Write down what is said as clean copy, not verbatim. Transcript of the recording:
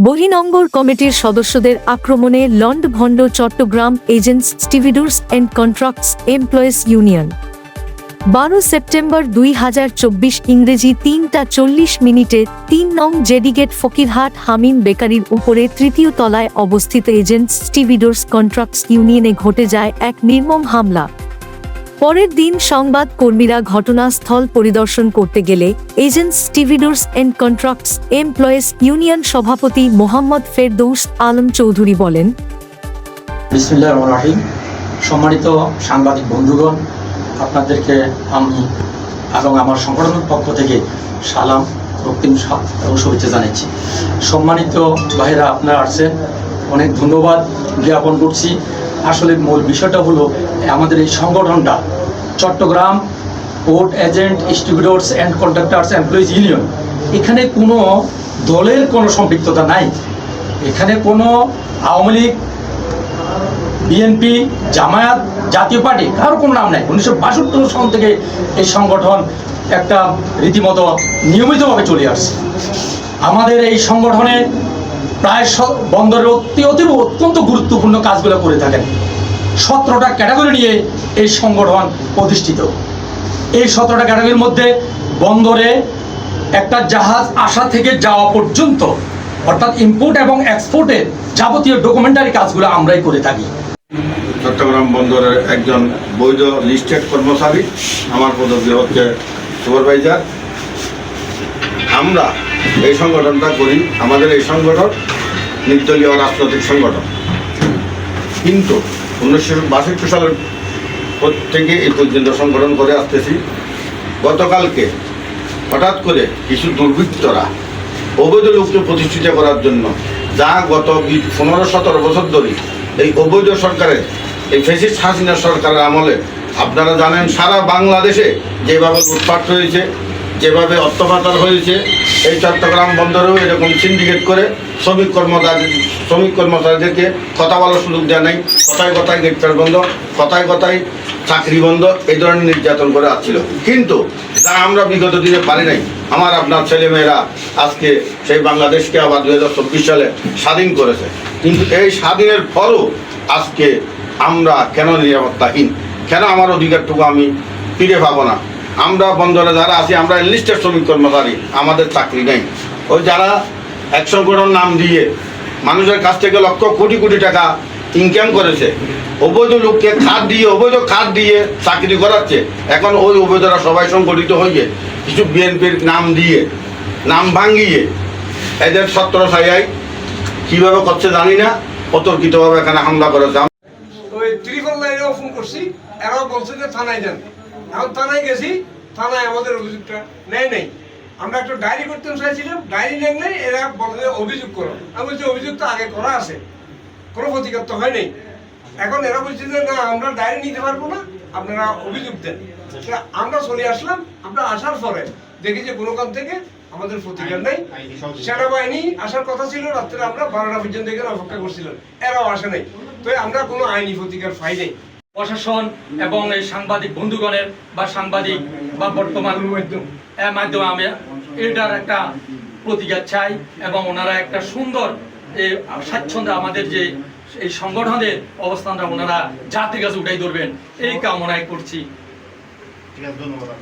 বহিনঙ্গর কমিটির সদস্যদের আক্রমণে লন্ডভন্ড Chittagong agents stevedores and contracts employees union. 12 September 2024 ইংরেজি 3:40 3 নং জেডিগেট ফকিরহাট হামিম বেকারির উপরে তৃতীয় তলায় অবস্থিত এজেন্টস স্টিভিডোর্স কন্ট্রাক্টস ইউনিয়নে ঘটে যায় এক নির্মম হামলা। পরের দিন সংবাদ কর্মীরা ঘটনাস্থল পরিদর্শন করতে গেলে agents stevedores and contracts employees union সভাপতি মোহাম্মদ ফেরদৌস আলম চৌধুরী বলেন, বিসমিল্লাহির রহমানির রহিম। সম্মানিত সাংবাদিক বন্ধুগণ, আপনাদেরকে আমি এবং আমার সংগঠনের পক্ষ থেকে সালাম, রক্তিম ও শুভেচ্ছা জানাচ্ছি। সম্মানিত ভাইরা, আপনারা আসছেন, অনেক ধন্যবাদ জ্ঞাপন করছি। আসলে মূল বিষয়টা হলো আমাদের এই সংগঠনটা Chittagong port agent stevedores and contractors employees union. এখানে কোনো দলের কোনো সম্পৃক্ততা নাই। এখানে কোনো আওয়ামী লীগ, বিএনপি, জামায়াত, জাতীয় পার্টি কারো কোনো নাম নাই। 1962 সাল থেকে এই সংগঠন একটা রীতিমতো নিয়মিতভাবে চলে আসছে। আমাদের এই সংগঠনে প্রায় বন্দরের অত্যন্ত গুরুত্বপূর্ণ কাজগুলো করে থাকেন। 17টা ক্যাটাগরি নিয়ে এই সংগঠন প্রতিষ্ঠিত। এই 17টা ক্যাটাগরির মধ্যে বন্দরে একটা জাহাজ আসা থেকে যাওয়া পর্যন্ত, অর্থাৎ ইম্পোর্ট এবং এক্সপোর্টের যাবতীয় ডকুমেন্টারি কাজগুলো আমরাই করে থাকি। চট্টগ্রাম বন্দরের একজন বৈধ লিস্টেড কর্মচারী, আমার পদবি হচ্ছে সুপারভাইজার। আমরা এই সংগঠনটা করি, আমাদের এই সংগঠন নির্দলীয় রাজনৈতিক সংগঠন, কিন্তু 1962 সালের থেকে এই পর্যন্ত সংগঠন করে আসতেছি। গতকালকে হঠাৎ করে কিছু দুর্বৃত্তরা অবৈধ লোককে প্রতিষ্ঠিত করার জন্য, যা গত 15-17 বছর ধরে এই অবৈধ সরকারের, এই ফ্যাসিস্ট হাসিনা সরকারের আমলে আপনারা জানেন সারা বাংলাদেশে যেভাবে লুটপাট হয়েছে, যেভাবে অর্থপাচার হয়েছে, এই চট্টগ্রাম বন্দরেও এরকম সিন্ডিকেট করে শ্রমিক কর্মচারীদেরকে কথা বলার সুযোগ দেওয়া নেই, কথায় কথায় গ্রেপ্তার বন্ধ, কথায় কথায় চাকরি বন্ধ, এই ধরনের নির্যাতন করে আসছিল। কিন্তু যা আমরা বিগত দিনে পারি নাই, আমার আপনার ছেলেমেয়েরা আজকে সেই বাংলাদেশকে আবার 2024 সালে স্বাধীন করেছে। কিন্তু এই স্বাধীনের পরও আজকে আমরা কেন নিরাপত্তাহীন, কেন আমার অধিকারটুকু আমি ফিরে পাবো না? আমরা বন্দরে যারা আছি, আমরা এনলিস্টেড শ্রমিক কর্মচারী, আমাদের চাকরি নেই। ওই যারা এক সংগঠন নাম দিয়ে মানুষের কাছ থেকে লক্ষ কোটি কোটি টাকা ইনকাম করেছে, অবৈধ লোককে অবৈধ খাত দিয়ে চাকরি করাচ্ছে, এখন ওই অবৈধরা সবাই সংগঠিত হয়ে কিছু বিএনপির নাম দিয়ে, নাম ভাঙিয়ে এদের ছত্র ছায়ায় কীভাবে করছে জানি না, অতর্কিতভাবে এখানে হামলা করেছে। ওই ত্রিপল লাইনেও ফোন করছি, এরাও বলছে যে থানায় যান। এখন থানায় গেছি, থানায় আমাদের অভিযোগটা নেই। আমরা একটা ডায়েরি করতে চাইছিলাম, ডায়েরি নেই, এরা বলে অভিযোগ করো। আমি বলছি অভিযোগ তো আগে করা আছে, কোনো প্রতিকার তো হয় নাই। এখন এরা বলছে যে না, আমরা ডায়েরি নিতে পারবো না, আপনারা অভিযোগ দেন। আমরা চলে আসলাম। আমরা আসার পরে দেখি যে কোনো কাম থেকে আমাদের প্রতিকার নেই। সেনাবাহিনী আসার কথা ছিল রাত্রে, আমরা 12টা পর্যন্ত এখানে অপেক্ষা করছিলাম, এরাও আসে নাই। তো আমরা কোনো আইনি প্রতিকার পাই নাই। প্রশাসন এবং এই সাংবাদিক বন্ধুগণের বা সাংবাদিক বা বর্তমান মাধ্যমে আমি এটার একটা প্রতিকার চাই, এবং ওনারা একটা সুন্দর স্বাচ্ছন্দ্যে আমাদের যে এই সংগঠনের অবস্থানটা ওনারা জাতির কাছে উঠাই ধরবেন, এই কামনাই করছি। ঠিক আছে, ধন্যবাদ।